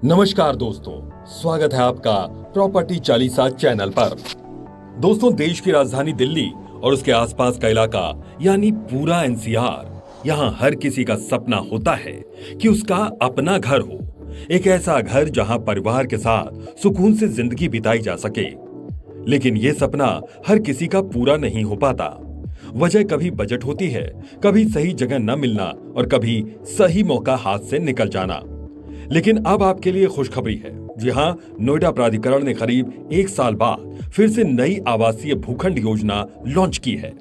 नमस्कार दोस्तों, स्वागत है आपका प्रॉपर्टी चालीसा चैनल पर। दोस्तों, देश की राजधानी दिल्ली और उसके आसपास का इलाका यानी पूरा एनसीआर, यहाँ हर किसी का सपना होता है कि उसका अपना घर हो। एक ऐसा घर जहाँ परिवार के साथ सुकून से जिंदगी बिताई जा सके। लेकिन ये सपना हर किसी का पूरा नहीं हो पाता। वजह कभी बजट होती है, कभी सही जगह न मिलना और कभी सही मौका हाथ से निकल जाना। लेकिन अब आपके लिए खुशखबरी है। जी हां, नोएडा प्राधिकरण ने करीब 1 साल बाद फिर से नई आवासीय भूखंड योजना लॉन्च की है।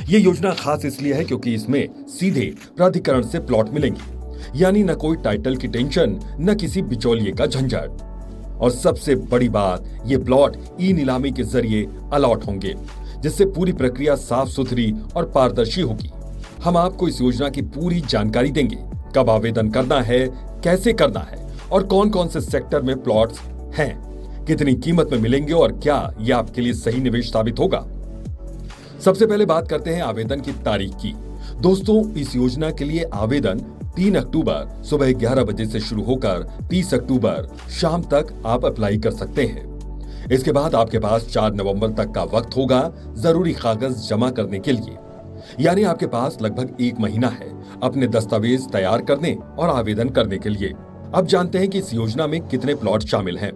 ये योजना खास इसलिए है क्योंकि इसमें सीधे प्राधिकरण से प्लॉट मिलेंगे, यानी न कोई टाइटल की टेंशन, न किसी बिचौलिए का झंझट। और सबसे बड़ी बात, ये प्लॉट ई नीलामी के जरिए अलॉट होंगे, जिससे पूरी प्रक्रिया साफ सुथरी और पारदर्शी होगी। हम आपको इस योजना की पूरी जानकारी देंगे, कब आवेदन करना है, कैसे करना है और कौन कौन से सेक्टर में प्लॉट्स हैं, कितनी कीमत में मिलेंगे और क्या ये आपके लिए सही निवेश साबित होगा। सबसे पहले बात करते हैं आवेदन की तारीख की। दोस्तों, इस योजना के लिए आवेदन 3 अक्टूबर सुबह 11 बजे से शुरू होकर 30 अक्टूबर शाम तक आप अप्लाई कर सकते हैं। इसके बाद आपके पास 4 नवंबर तक का वक्त होगा जरूरी कागज जमा करने के लिए, यानी आपके पास लगभग 1 महीना है अपने दस्तावेज तैयार करने और आवेदन करने के लिए। अब जानते हैं कि इस योजना में कितने प्लॉट शामिल हैं।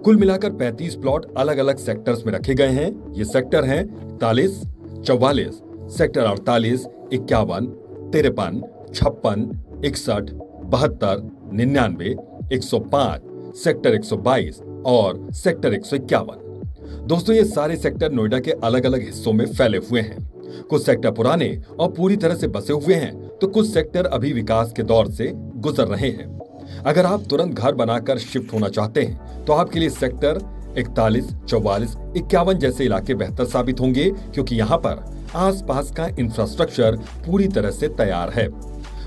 कुल मिलाकर 35 प्लॉट अलग अलग सेक्टर्स में रखे गए हैं। ये सेक्टर हैं 41, 44, सेक्टर 48, 51, 53, 56, 61, 72, 99, 105, सेक्टर 122 और सेक्टर 151। दोस्तों, ये सारे सेक्टर नोएडा के अलग अलग हिस्सों में फैले हुए हैं। कुछ सेक्टर पुराने और पूरी तरह से बसे हुए हैं, तो कुछ सेक्टर अभी विकास के दौर से गुजर रहे हैं। अगर आप तुरंत घर बनाकर शिफ्ट होना चाहते हैं, तो आपके लिए सेक्टर 41, 44, 51 जैसे इलाके बेहतर साबित होंगे, क्योंकि यहाँ पर आसपास का इंफ्रास्ट्रक्चर पूरी तरह से तैयार है।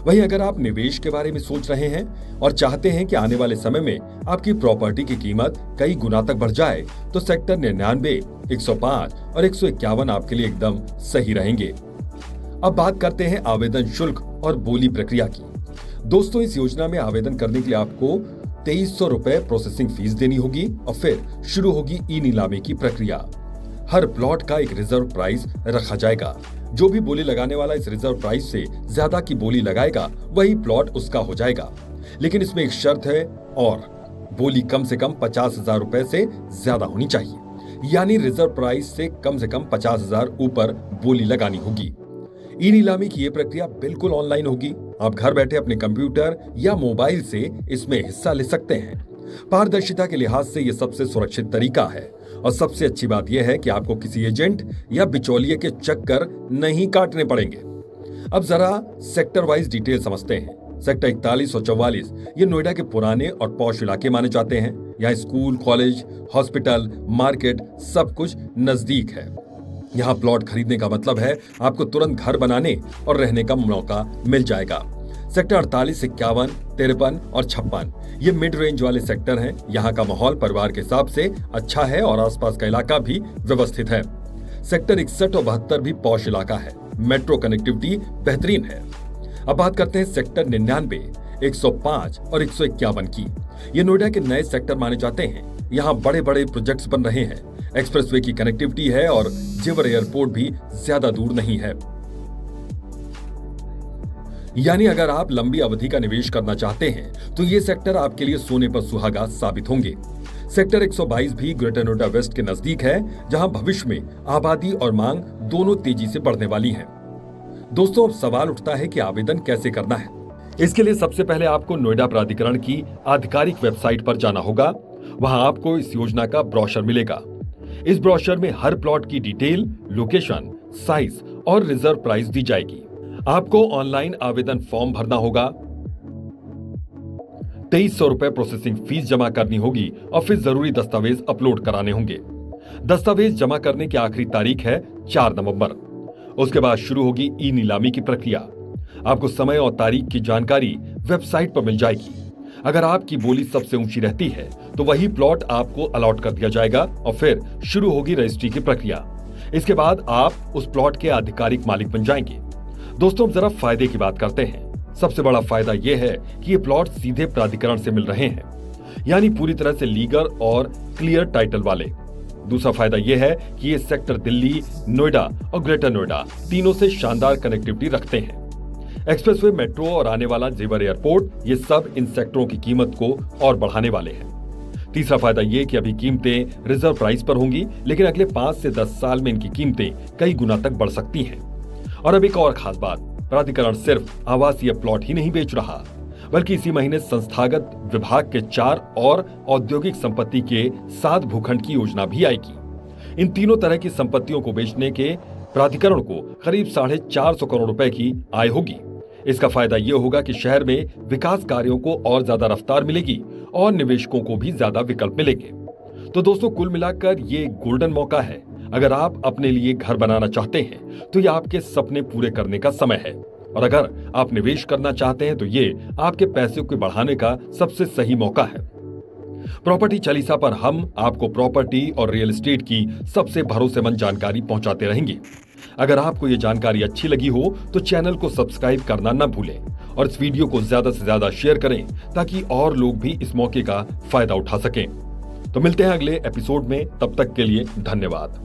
वहीं अगर आप निवेश के बारे में सोच रहे हैं और चाहते हैं कि आने वाले समय में आपकी प्रॉपर्टी की कीमत कई गुना तक बढ़ जाए, तो सेक्टर 99, 105 और 151 आपके लिए एकदम सही रहेंगे। अब बात करते हैं आवेदन शुल्क और बोली प्रक्रिया की। दोस्तों, इस योजना में आवेदन करने के लिए आपको 2300 रुपए प्रोसेसिंग फीस देनी होगी और फिर शुरू होगी ई नीलामी की प्रक्रिया। हर प्लॉट का एक रिजर्व प्राइस रखा जाएगा। जो भी बोली लगाने वाला इस रिजर्व प्राइस से ज्यादा की बोली लगाएगा, वही प्लॉट उसका हो जाएगा। लेकिन इसमें एक शर्त है, और बोली कम से कम 50,000 रुपए से ज्यादा होनी चाहिए, यानी रिजर्व प्राइस से कम 50,000 ऊपर बोली लगानी होगी। ई नीलामी की ये प्रक्रिया बिल्कुल ऑनलाइन होगी। आप घर बैठे अपने कंप्यूटर या मोबाइल से इसमें हिस्सा ले सकते हैं। पारदर्शिता के लिहाज से ये सबसे सुरक्षित तरीका है, और सबसे अच्छी बात यह है कि आपको किसी एजेंट या बिचौलिए के चक्कर नहीं काटने पड़ेंगे। अब जरा सेक्टर वाइज डिटेल समझते हैं। सेक्टर 41 और 44 ये नोएडा के पुराने और पॉश इलाके माने जाते हैं। यहाँ स्कूल, कॉलेज, हॉस्पिटल, मार्केट सब कुछ नजदीक है। यहाँ प्लॉट खरीदने का मतलब है आपको तुरंत घर बनाने और रहने का मौका मिल जाएगा। सेक्टर 48, 51, 53 और 56 ये मिड रेंज वाले सेक्टर हैं। यहाँ का माहौल परिवार के हिसाब से अच्छा है और आसपास का इलाका भी व्यवस्थित है। सेक्टर 61 और 72 भी पॉश इलाका है। मेट्रो कनेक्टिविटी बेहतरीन है। अब बात करते हैं सेक्टर 99, 105 और 151 की। ये नोएडा के नए सेक्टर माने जाते हैं। यहाँ बड़े बड़े प्रोजेक्ट्स बन रहे हैं। एक्सप्रेसवे की कनेक्टिविटी है और जेवर एयरपोर्ट भी ज्यादा दूर नहीं है। यानी अगर आप लंबी अवधि का निवेश करना चाहते हैं, तो ये सेक्टर आपके लिए सोने पर सुहागा साबित होंगे। सेक्टर 122 भी ग्रेटर नोएडा वेस्ट के नजदीक है, जहां भविष्य में आबादी और मांग दोनों तेजी से बढ़ने वाली हैं। दोस्तों, अब सवाल उठता है कि आवेदन कैसे करना है। इसके लिए सबसे पहले आपको नोएडा प्राधिकरण की आधिकारिक वेबसाइट पर जाना होगा। वहां आपको इस योजना का ब्रोशर मिलेगा। इस ब्रोशर में हर प्लॉट की डिटेल, लोकेशन, साइज और रिजर्व प्राइस दी जाएगी। आपको ऑनलाइन आवेदन फॉर्म भरना होगा, 2300 रुपए प्रोसेसिंग फीस जमा करनी होगी और फिर जरूरी दस्तावेज अपलोड कराने होंगे। दस्तावेज जमा करने की आखिरी तारीख है 4 नवंबर। उसके बाद शुरू होगी ई नीलामी की प्रक्रिया। आपको समय और तारीख की जानकारी वेबसाइट पर मिल जाएगी। अगर आपकी बोली सबसे ऊंची रहती है, तो वही प्लॉट आपको अलॉट कर दिया जाएगा और फिर शुरू होगी रजिस्ट्री की प्रक्रिया। इसके बाद आप उस प्लॉट के आधिकारिक मालिक बन जाएंगे। दोस्तों, अब जरा फायदे की बात करते हैं। सबसे बड़ा फायदा यह है कि ये प्लॉट सीधे प्राधिकरण से मिल रहे हैं। यानी पूरी तरह से लीगल और क्लियर टाइटल वाले। दूसरा फायदा यह है कि ये सेक्टर दिल्ली, नोएडा और ग्रेटर नोएडा तीनों से शानदार कनेक्टिविटी रखते हैं। एक्सप्रेसवे, मेट्रो और आने वाला जेवर एयरपोर्ट, ये सब इन सेक्टरों की कीमत को और बढ़ाने वाले हैं। तीसरा फायदा यह कि अभी कीमतें रिजर्व प्राइस पर होंगी, लेकिन अगले 5 से 10 साल में इनकी कीमतें कई गुना तक बढ़ सकती हैं। और अब एक और खास बात, प्राधिकरण सिर्फ आवासीय प्लॉट ही नहीं बेच रहा, बल्कि इसी महीने संस्थागत विभाग के 4 और औद्योगिक संपत्ति के 7 भूखंड की योजना भी आएगी। इन तीनों तरह की संपत्तियों को बेचने के प्राधिकरण को करीब 450 करोड़ रुपए की आय होगी। इसका फायदा यह होगा कि शहर में विकास कार्यों को और ज्यादा रफ्तार मिलेगी और निवेशकों को भी ज्यादा विकल्प मिलेंगे। तो दोस्तों, कुल मिलाकर ये गोल्डन मौका है। अगर आप अपने लिए घर बनाना चाहते हैं तो ये आपके सपने पूरे करने का समय है, और अगर आप निवेश करना चाहते हैं तो ये आपके पैसे को बढ़ाने का सबसे सही मौका है। प्रॉपर्टी चालीसा पर हम आपको प्रॉपर्टी और रियल एस्टेट की सबसे भरोसेमंद जानकारी पहुंचाते रहेंगे। अगर आपको ये जानकारी अच्छी लगी हो तो चैनल को सब्सक्राइब करना न भूलें और इस वीडियो को ज्यादा से ज्यादा शेयर करें ताकि और लोग भी इस मौके का फायदा उठा सकें। तो मिलते हैं अगले एपिसोड में, तब तक के लिए धन्यवाद।